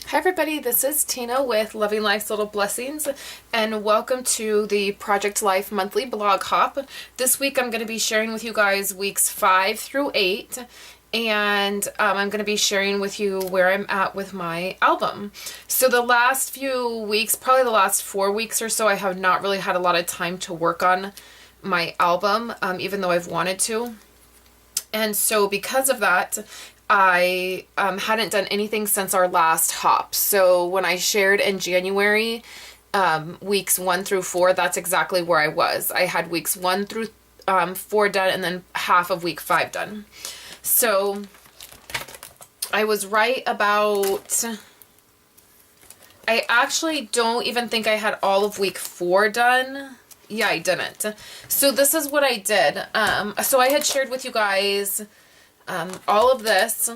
Hi everybody, this is Tina with Loving Life's Little Blessings, and welcome to the Project Life Monthly Blog Hop. This week I'm going to be sharing with you guys weeks 5 through 8, and I'm going to be sharing with you where I'm at with my album. So the last few weeks, probably the last 4 weeks or so, I have not really had a lot of time to work on my album, even though I've wanted to. And so because of that, I hadn't done anything since our last hop. So when I shared in January, weeks 1 through 4, that's exactly where I was. I had weeks 1 through 4 done and then half of week 5 done. So I was right about, I actually don't even think I had all of week 4 done. Yeah, I didn't. So this is what I did. So I had shared with you guys all of this,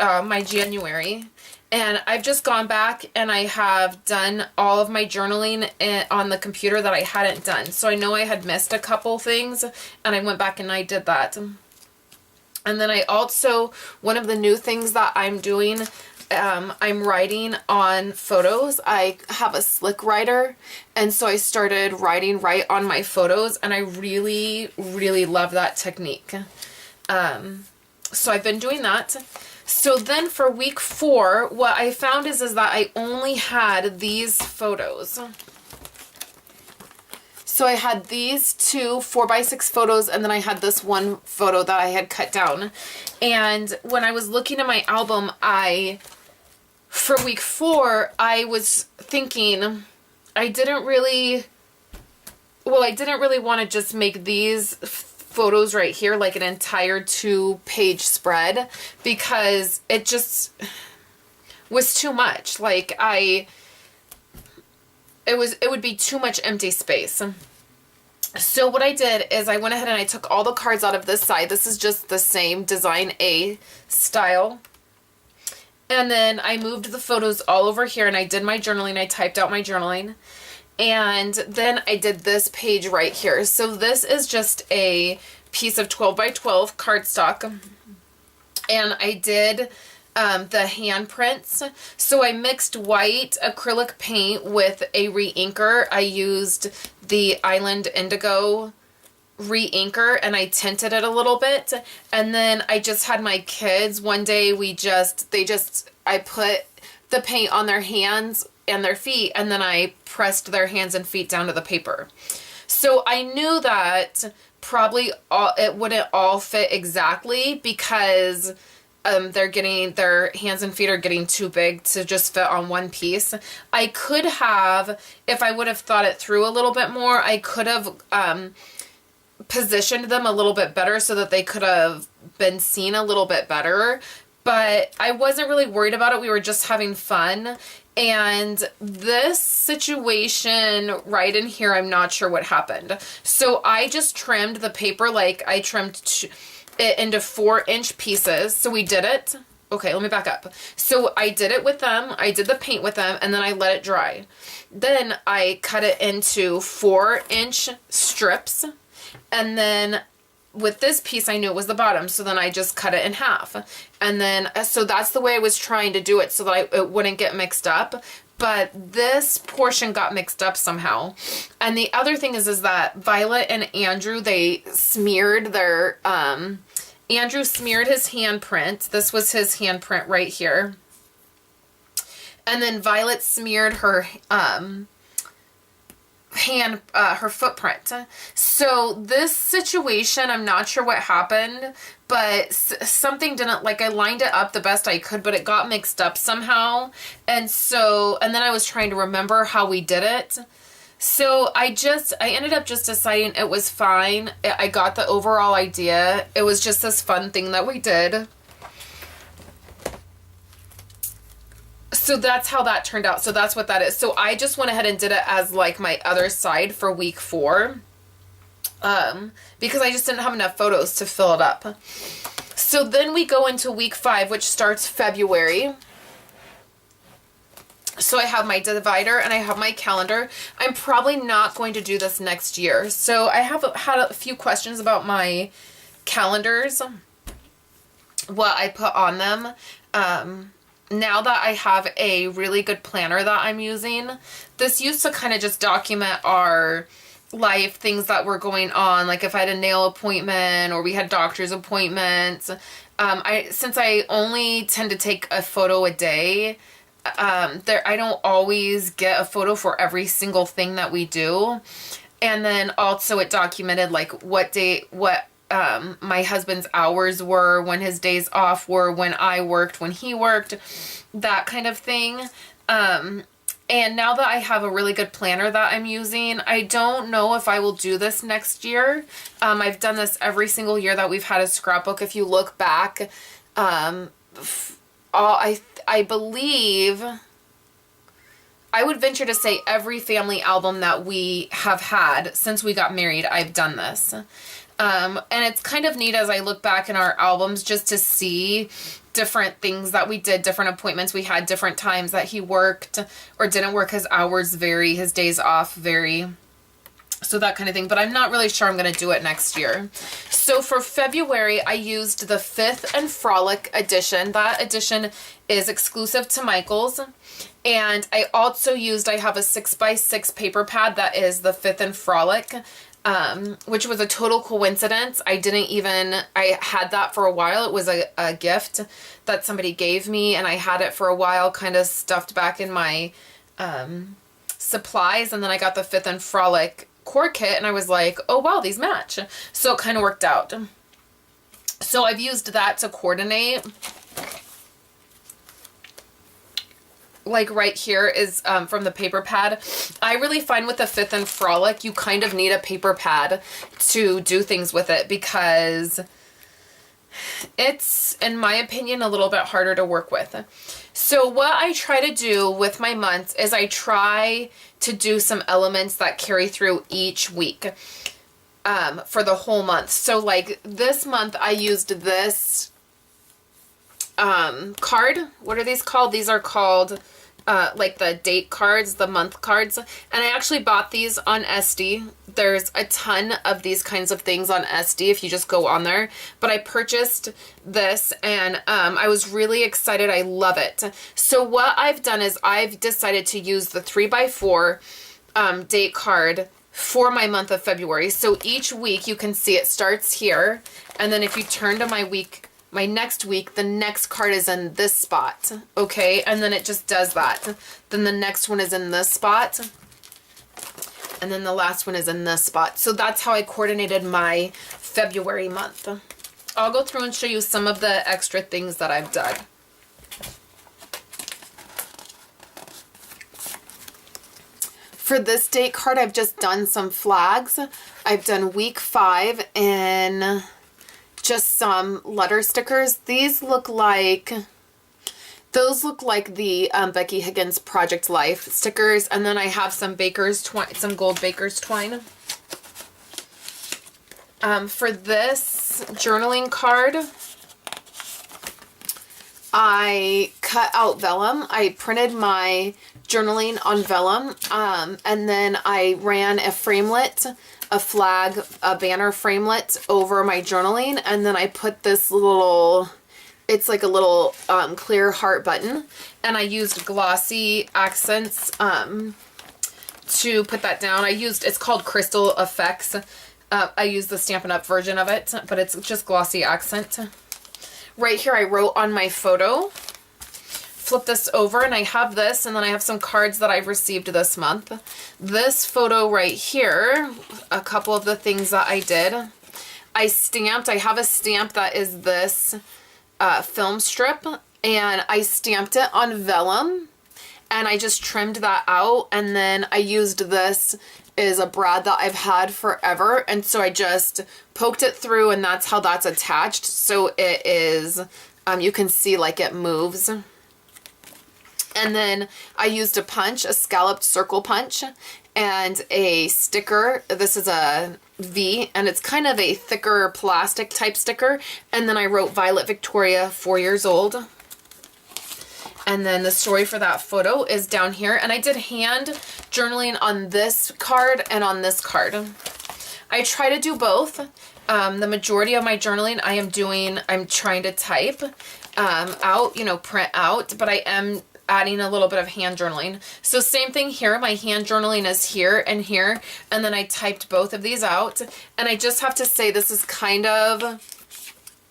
my January, and I've just gone back and I have done all of my journaling on the computer that I hadn't done. So I know I had missed a couple things and I went back and I did that. And then I also, one of the new things that I'm doing, I'm writing on photos. I have a slick writer, and so I started writing right on my photos, and I really, really love that technique. So I've been doing that. So then for week 4, what I found is that I only had these photos. So I had these 2 4x6 photos, and then I had this one photo that I had cut down. And when I was looking at my album, for week 4, I was thinking I didn't really want to just make these photos right here like an entire 2-page spread, because it just was too much. Like it would be too much empty space. So what I did is I went ahead and I took all the cards out of this side. This is just the same Design A style. And then I moved the photos all over here and I did my journaling. I typed out my journaling. And then I did this page right here. So this is just a piece of 12 by 12 cardstock. And I did the handprints. So I mixed white acrylic paint with a re-inker. I used the Island Indigo re-inker and I tinted it a little bit. And then I just had my kids, one day I put the paint on their hands and their feet, and then I pressed their hands and feet down to the paper. So I knew that probably it wouldn't all fit exactly, because their hands and feet are getting too big to just fit on one piece. I could have, if I would have thought it through a little bit more, I could have positioned them a little bit better so that they could have been seen a little bit better. But I wasn't really worried about it. We were just having fun. And this situation right in here, I'm not sure what happened. So I just trimmed the paper, like I trimmed it into 4-inch pieces. So we did it. Okay, let me back up. So I did it with them. I did the paint with them, and then I let it dry. Then I cut it into 4-inch strips. And then with this piece, I knew it was the bottom, so then I just cut it in half. And then, so that's the way I was trying to do it, so that it wouldn't get mixed up. But this portion got mixed up somehow. And the other thing is that Violet and Andrew, they smeared their, Andrew smeared his handprint. This was his handprint right here. And then Violet smeared her, her footprint. So this situation, I'm not sure what happened, but something didn't, like, I lined it up the best I could, but it got mixed up somehow. And then I was trying to remember how we did it. So I ended up just deciding it was fine. I got the overall idea. It was just this fun thing that we did. So that's how that turned out. So that's what that is. So I just went ahead and did it as like my other side for week 4. Because I just didn't have enough photos to fill it up. So then we go into week 5, which starts February. So I have my divider and I have my calendar. I'm probably not going to do this next year. So I have had a few questions about my calendars, what I put on them. now that I have a really good planner that I'm using, this used to kind of just document our life, things that were going on, like if I had a nail appointment or we had doctor's appointments. Since I only tend to take a photo a day, I don't always get a photo for every single thing that we do. And then also it documented like what my husband's hours were, when his days off were, when I worked, when he worked, that kind of thing. And now that I have a really good planner that I'm using, I don't know if I will do this next year. I've done this every single year that we've had a scrapbook. If you look back, I believe, I would venture to say every family album that we have had since we got married, I've done this. And it's kind of neat as I look back in our albums just to see different things that we did, different appointments we had, different times that he worked or didn't work. His hours vary, his days off vary, so that kind of thing. But I'm not really sure I'm going to do it next year. So for February, I used the Fifth and Frolic edition. That edition is exclusive to Michael's. And I also used, I have a 6x6 paper pad that is the Fifth and Frolic, which was a total coincidence. I had that for a while. It was a gift that somebody gave me, and I had it for a while kind of stuffed back in my supplies, and then I got the Fifth and Frolic cord kit, and I was like, oh wow, these match. So it kind of worked out. So I've used that to coordinate. Like right here is from the paper pad. I really find with the Fifth and Frolic, you kind of need a paper pad to do things with it, because it's, in my opinion, a little bit harder to work with. So what I try to do with my months is I try to do some elements that carry through each week for the whole month. So like this month I used this card. What are these called? These are called like the date cards, the month cards. And I actually bought these on Etsy. There's a ton of these kinds of things on Etsy if you just go on there. But I purchased this, and I was really excited. I love it. So what I've done is I've decided to use the 3x4 date card for my month of February. So each week you can see it starts here, and then if you turn to my next week, the next card is in this spot, okay? And then it just does that. Then the next one is in this spot, and then the last one is in this spot. So that's how I coordinated my February month. I'll go through and show you some of the extra things that I've done. For this date card, I've just done some flags. I've done week 5 and just some letter stickers. Those look like the Becky Higgins Project Life stickers. And then I have some some gold baker's twine. For this journaling card, I cut out vellum. I printed my journaling on vellum, and then I ran a framelit, a flag, a banner framelit over my journaling, and then I put this little, it's like a little clear heart button, and I used glossy accents to put that down. It's called Crystal Effects. I use the Stampin' Up version of it, but it's just glossy accent. Right here I wrote on my photo. Flip this over, and I have this, and then I have some cards that I've received this month. This photo right here, a couple of the things that I did. I have a stamp that is this film strip, and I stamped it on vellum, and I just trimmed that out, and then I used this is a brad that I've had forever, and so I just poked it through, and that's how that's attached. So it is, you can see like it moves. And then I used a punch, a scalloped circle punch, and a sticker. This is a V, and it's kind of a thicker plastic type sticker. And then I wrote Violet Victoria, 4 years old. And then the story for that photo is down here. And I did hand journaling on this card and on this card. I try to do both. The majority of my journaling I'm trying to type. out, you know, print out, but I am adding a little bit of hand journaling. So same thing here, my hand journaling is here, and then I typed both of these out, and I just have to say this is kind of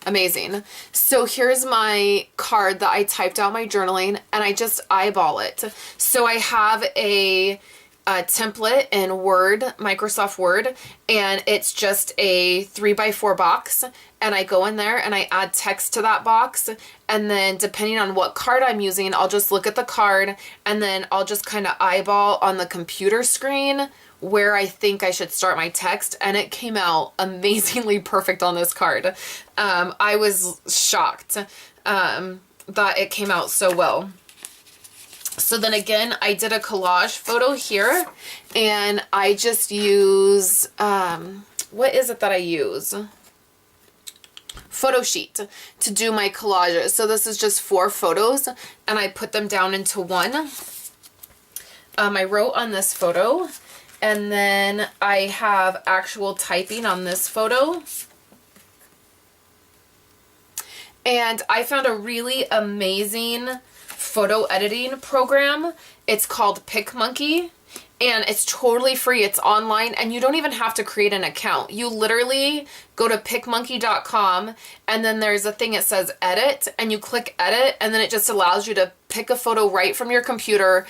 amazing. So here's my card that I typed out my journaling, and I just eyeball it. So I have a template in Word, Microsoft Word, and it's just a 3x4 box, and I go in there and I add text to that box, and then depending on what card I'm using, I'll just look at the card, and then I'll just kind of eyeball on the computer screen where I think I should start my text, and it came out amazingly perfect on this card. I was shocked that it came out so well. So then again, I did a collage photo here, and I just use, what is it that I use? Photo sheet to do my collages. So this is just 4 photos, and I put them down into one. I wrote on this photo, and then I have actual typing on this photo. And I found a really amazing photo editing program. It's called PicMonkey, and it's totally free. It's online, and you don't even have to create an account. You literally go to picmonkey.com, and then there's a thing that says edit, and you click edit, and then it just allows you to pick a photo right from your computer,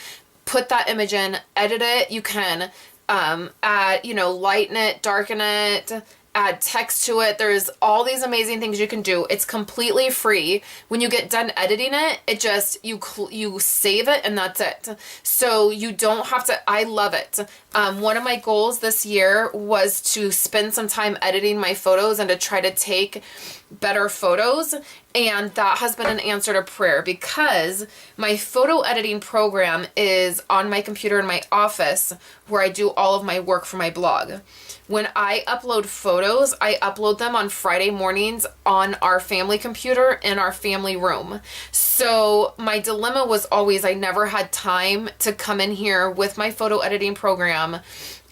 put that image in, edit it. You can add, you know, lighten it, darken it, add text to it. There's all these amazing things you can do. It's completely free. When you get done editing it, it just, you save it, and that's it. So you don't have to, I love it. One of my goals this year was to spend some time editing my photos and to try to take better photos, and that has been an answer to prayer, because my photo editing program is on my computer in my office where I do all of my work for my blog. When I upload photos, I upload them on Friday mornings on our family computer in our family room. So my dilemma was always I never had time to come in here with my photo editing program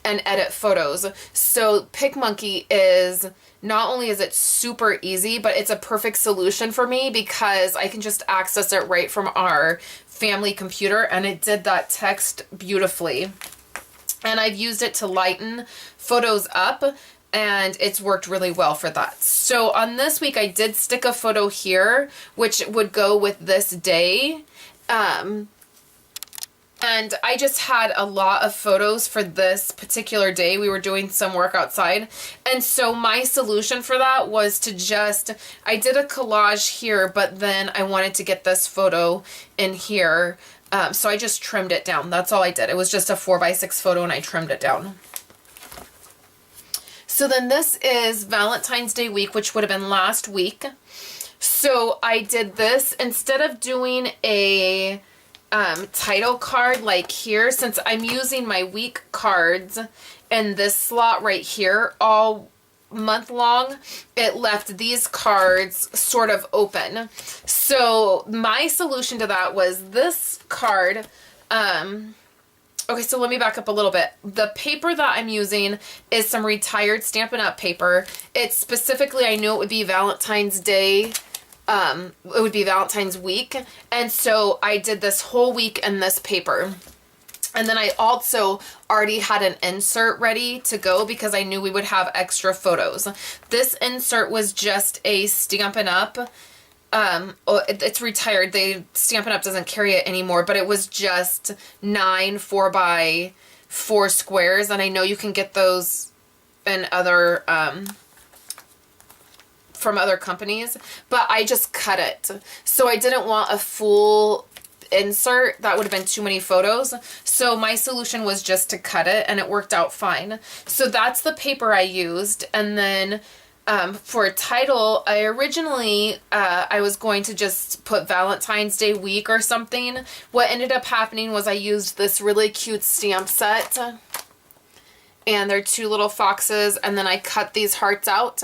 and edit photos. So PicMonkey is, not only is it super easy, but it's a perfect solution for me because I can just access it right from our family computer, and it did that text beautifully. And I've used it to lighten photos up, and it's worked really well for that. So on this week, I did stick a photo here, which would go with this day. And I just had a lot of photos for this particular day. We were doing some work outside. And so my solution for that was to just, I did a collage here, but then I wanted to get this photo in here. So I just trimmed it down. That's all I did. It was just a 4x6 photo, and I trimmed it down. So then this is Valentine's Day week, which would have been last week. So I did this instead of doing a title card like here, since I'm using my week cards in this slot right here all month long, it left these cards sort of open. So my solution to that was this card. Okay, so let me back up a little bit. The paper that I'm using is some retired Stampin' Up! Paper. It's specifically, I knew it would be Valentine's Day. It would be Valentine's week. And so I did this whole week in this paper. And then I also already had an insert ready to go because I knew we would have extra photos. This insert was just a Stampin' Up! It's retired. Stampin' Up! Doesn't carry it anymore, but it was just 9 4x4 squares. And I know you can get those in other, from other companies, but I just cut it. So I didn't want a full insert. That would have been too many photos. So my solution was just to cut it, and it worked out fine. So that's the paper I used. And then for a title, I originally, I was going to just put Valentine's Day week or something. What ended up happening was I used this really cute stamp set, and they're 2 little foxes, and then I cut these hearts out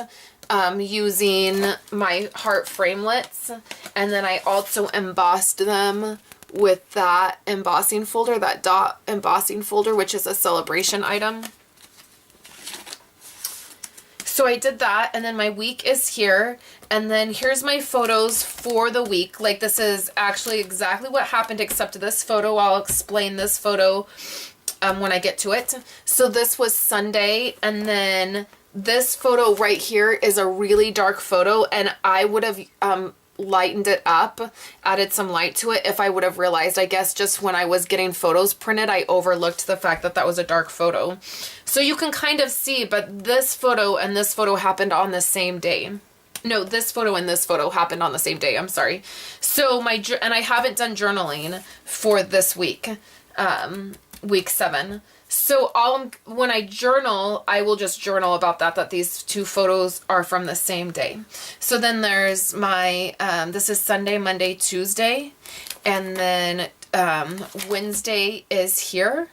using my heart framelits, and then I also embossed them with that embossing folder, that dot embossing folder, which is a celebration item. So I did that, and then my week is here, and then here's my photos for the week. Like, this is actually exactly what happened except this photo. I'll explain this photo when I get to it. So this was Sunday, and then this photo right here is a really dark photo, and I would have lightened it up, added some light to it if I would have realized. I guess just when I was getting photos printed, I overlooked the fact that that was a dark photo. So you can kind of see, but this photo and this photo happened on the same day. No, this photo and this photo happened on the same day. I'm sorry. So and I haven't done journaling for this week, week 7. So when I journal, I will just journal about that these two photos are from the same day. So then there's my, this is Sunday, Monday, Tuesday, and then Wednesday is here.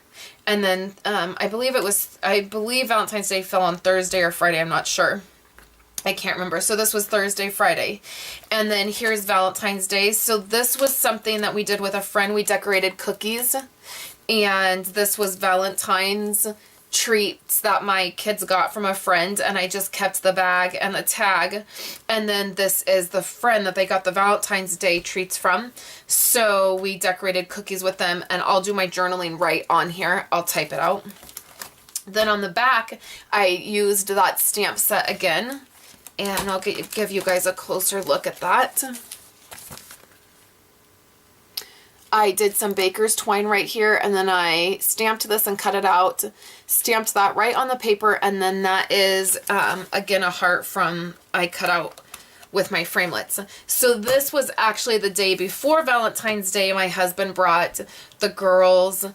And then I believe Valentine's Day fell on Thursday or Friday. I'm not sure. I can't remember. So this was Thursday, Friday. And then here's Valentine's Day. So this was something that we did with a friend. We decorated cookies. And this was Valentine's treats that my kids got from a friend. And I just kept the bag and the tag. And then this is the friend that they got the Valentine's Day treats from. So we decorated cookies with them. And I'll do my journaling right on here. I'll type it out. Then on the back, I used that stamp set again. And I'll give you guys a closer look at that. I did some baker's twine right here, and then I stamped this and cut it out. Stamped that right on the paper, and then that is, again, a heart from I cut out with my framelits. So this was actually the day before Valentine's Day. My husband brought the girls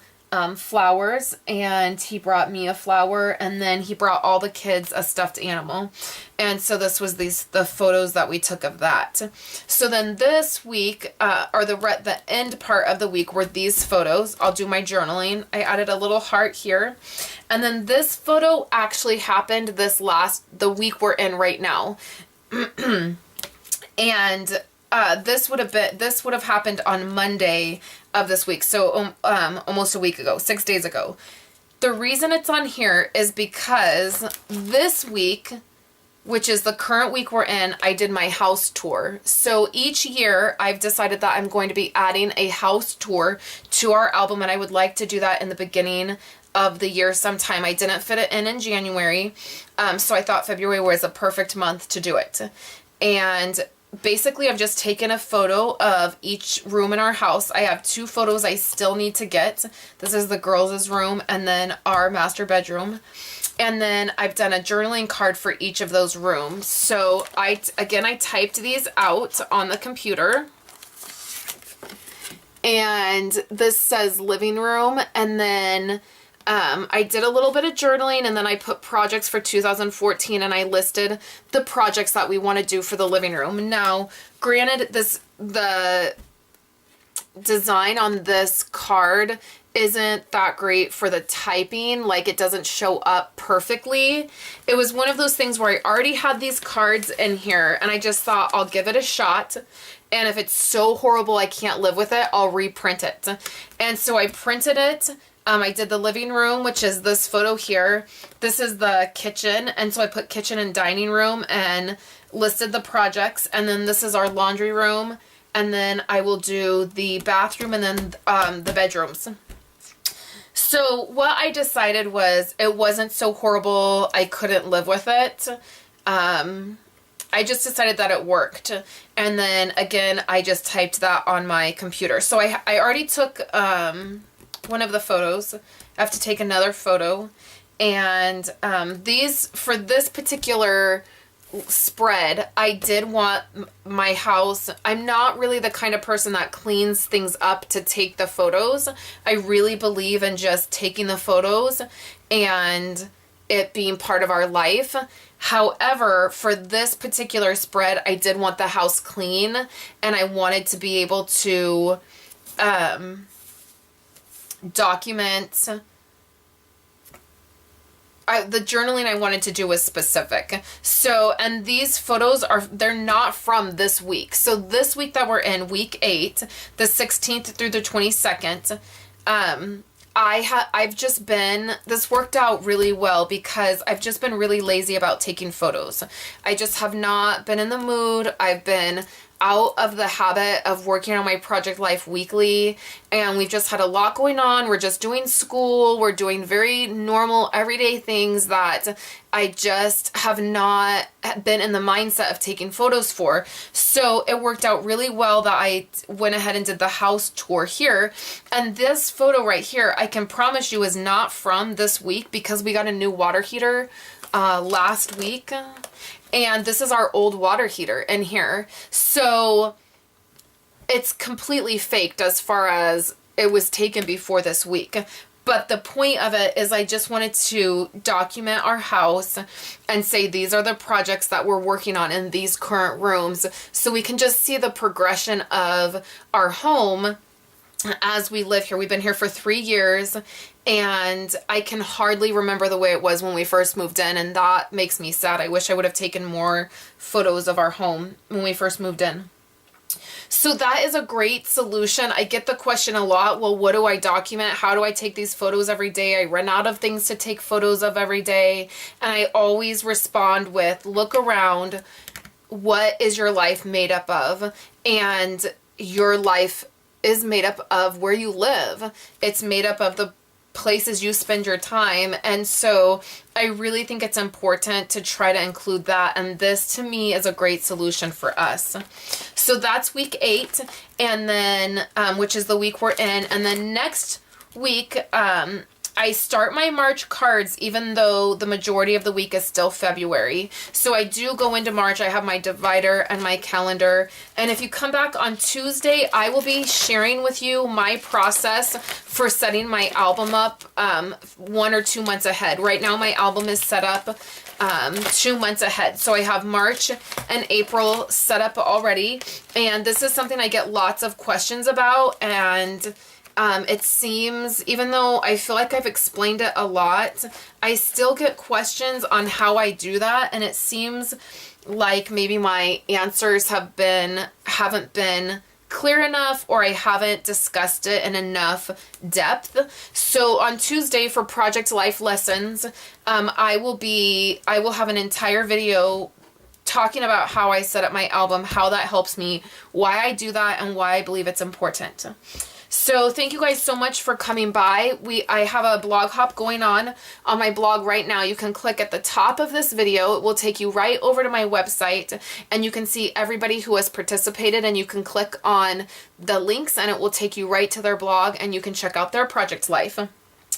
flowers, and he brought me a flower, and then he brought all the kids a stuffed animal. And so this was the photos that we took of that. So then this week, or the end part of the week, were these photos. I'll do my journaling. I added a little heart here. And then this photo actually happened the week we're in right now. And this would have happened on Monday of this week, so almost a week ago, 6 days ago. The reason it's on here is because this week, which is the current week we're in, I did my house tour. So each year I've decided that I'm going to be adding a house tour to our album, and I would like to do that in the beginning of the year sometime. I didn't fit it in January, so I thought February was a perfect month to do it. And basically, I've just taken a photo of each room in our house. I have 2 photos I still need to get. This is the girls' room and then our master bedroom. And then I've done a journaling card for each of those rooms. So I typed these out on the computer. And this says living room, and then I did a little bit of journaling, and then I put projects for 2014, and I listed the projects that we want to do for the living room. Now, granted, the design on this card isn't that great for the typing. Like, it doesn't show up perfectly. It was one of those things where I already had these cards in here, and I just thought I'll give it a shot. And if it's so horrible I can't live with it, I'll reprint it. And so I printed it. I did the living room, which is this photo here. This is the kitchen, and so I put kitchen and dining room and listed the projects. And then this is our laundry room, and then I will do the bathroom and then the bedrooms. So what I decided was it wasn't so horrible I couldn't live with it. I just decided that it worked. And then again, I just typed that on my computer. So I already took one of the photos. I have to take another photo, and for this particular spread, I did want my house. I'm not really the kind of person that cleans things up to take the photos. I really believe in just taking the photos and it being part of our life. However, for this particular spread, I did want the house clean, and I wanted to be able to document. The journaling I wanted to do was specific. So, and these photos they're not from this week. So this week that we're in, week 8, the 16th through the 22nd, this worked out really well because I've just been really lazy about taking photos. I just have not been in the mood. I've been out of the habit of working on my project life weekly, and we've just had a lot going on. We're just doing school. We're doing very normal everyday things that I just have not been in the mindset of taking photos for. So it worked out really well that I went ahead and did the house tour here. And this photo right here, I can promise you is not from this week because we got a new water heater last week. And this is our old water heater in here. So it's completely faked as far as it was taken before this week. But the point of it is I just wanted to document our house and say these are the projects that we're working on in these current rooms, so we can just see the progression of our home as we live here. We've been here for 3 years, and I can hardly remember the way it was when we first moved in, and that makes me sad. I wish I would have taken more photos of our home when we first moved in. So that is a great solution. I get the question a lot, well, what do I document? How do I take these photos every day? I run out of things to take photos of every day. And I always respond with, look around. What is your life made up of? And your life is made up of where you live. It's made up of the places you spend your time. And so I really think it's important to try to include that. And this to me is a great solution for us. So that's week 8. And then, which is the week we're in. And then next week, I start my March cards even though the majority of the week is still February. So I do go into March. I have my divider and my calendar. And if you come back on Tuesday, I will be sharing with you my process for setting my album up 1 or 2 months ahead. Right now my album is set up 2 months ahead. So I have March and April set up already. And this is something I get lots of questions about, and it seems, even though I feel like I've explained it a lot, I still get questions on how I do that, and it seems like maybe my answers haven't been clear enough, or I haven't discussed it in enough depth. So on Tuesday for Project Life Lessons, I will have an entire video talking about how I set up my album, how that helps me, why I do that, and why I believe it's important. So thank you guys so much for coming by. I have a blog hop going on my blog right now. You can click at the top of this video. It will take you right over to my website, and you can see everybody who has participated, and you can click on the links and it will take you right to their blog, and you can check out their project life.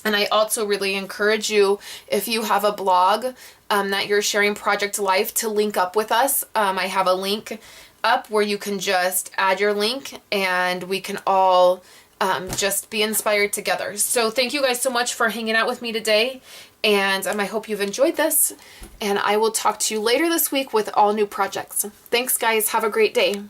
And I also really encourage you, if you have a blog that you're sharing project life, to link up with us. I have a link up where you can just add your link, and we can all just be inspired together. So thank you guys so much for hanging out with me today, and I hope you've enjoyed this, and I will talk to you later this week with all new projects. Thanks guys, have a great day.